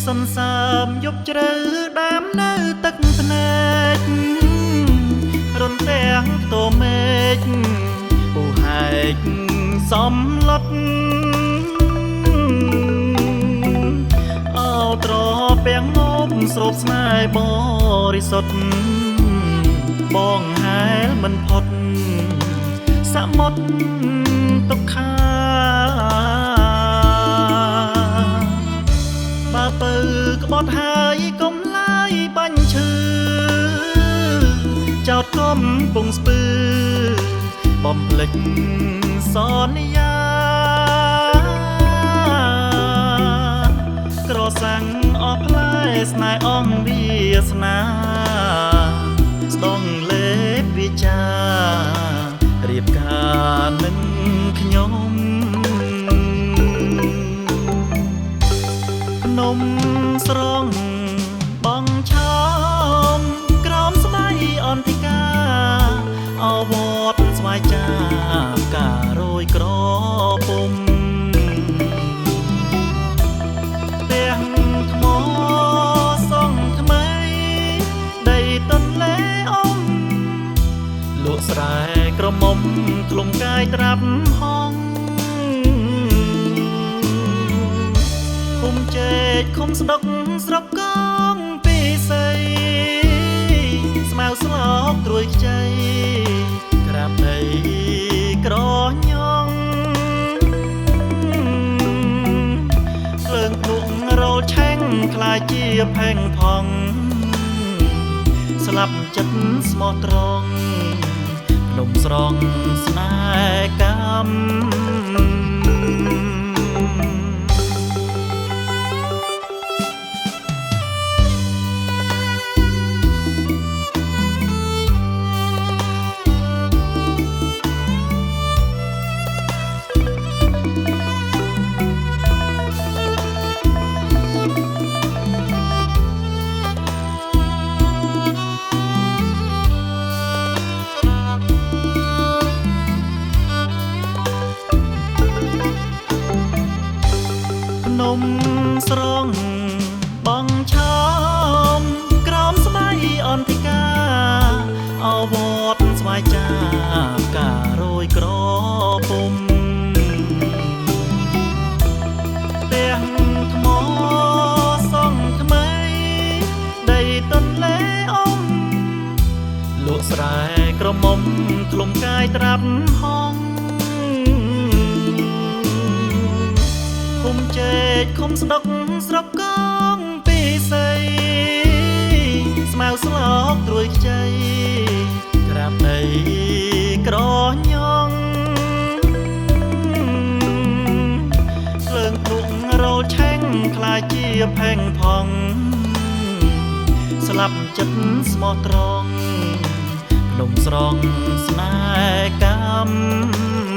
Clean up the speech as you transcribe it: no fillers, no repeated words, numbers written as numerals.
សន្សាមយប់ជ្រៅដាមនៅទឹកភ្នែករន្ទាំងខ្ទមមេឃអូហែកសំឡុតអោត្រពាំងងប់ស្រូបស្នេហ៍បរិសុទ្ធបងហែលមិនផុតសមុទ្រទុក្ខាបើពៅក្បត់ហើយកុំឡាយបាញ់ឈឺចោតកុំពងស្ពឺបំភ្លេចសន្យាក្រសាំងអស់ផ្លែស្នេហ៍អងវាសនាស្ដងលេបវិចារៀបការនឹងខ្ញុំភ្នំស្រង់បងឆោមក្រោមស្បៃអន្តិកាអវត្តស្វាយចាការរយក្រពុំផ្ទះថ្មសង់ថ្មីដីទន្លេអមលក់ស្រែក្រមុំក្លុំកាយត្រាប់ហងឃុំចេកឃុំស្ដុកស្រុកកងពីស័យស្មៅស្លោកត្រួយខ្ចីក្រាបដីក្រញងភ្លើងភ្លុករោលឆេងខ្លាយជាផេងផងស្លាប់ចិត្តស្មោះត្រង់ភ្នំស្រង់ស្នេហ៍កម្មភ្នំស្រង់បងឆោមក្រោមស្បៃអន្តិកាអវត្តស្វាយចាការរយក្រពុំផ្ទះថ្មសង់ថ្មីដីទន្លេអមលក់ស្រែក្រមុំក្លុំកាយត្រាប់ហងឃុំចេកឃុំស្ដុកស្រុកកងពីស័យស្មៅស្លោកត្រួយខ្ចីក្រាបដីក្រញងភ្លើងភ្លុករោលឆេងខ្លាយជាផេងផងស្លាប់ចិត្តស្មោះត្រង់ភ្នំស្រង់ស្នេហ៍កម្ម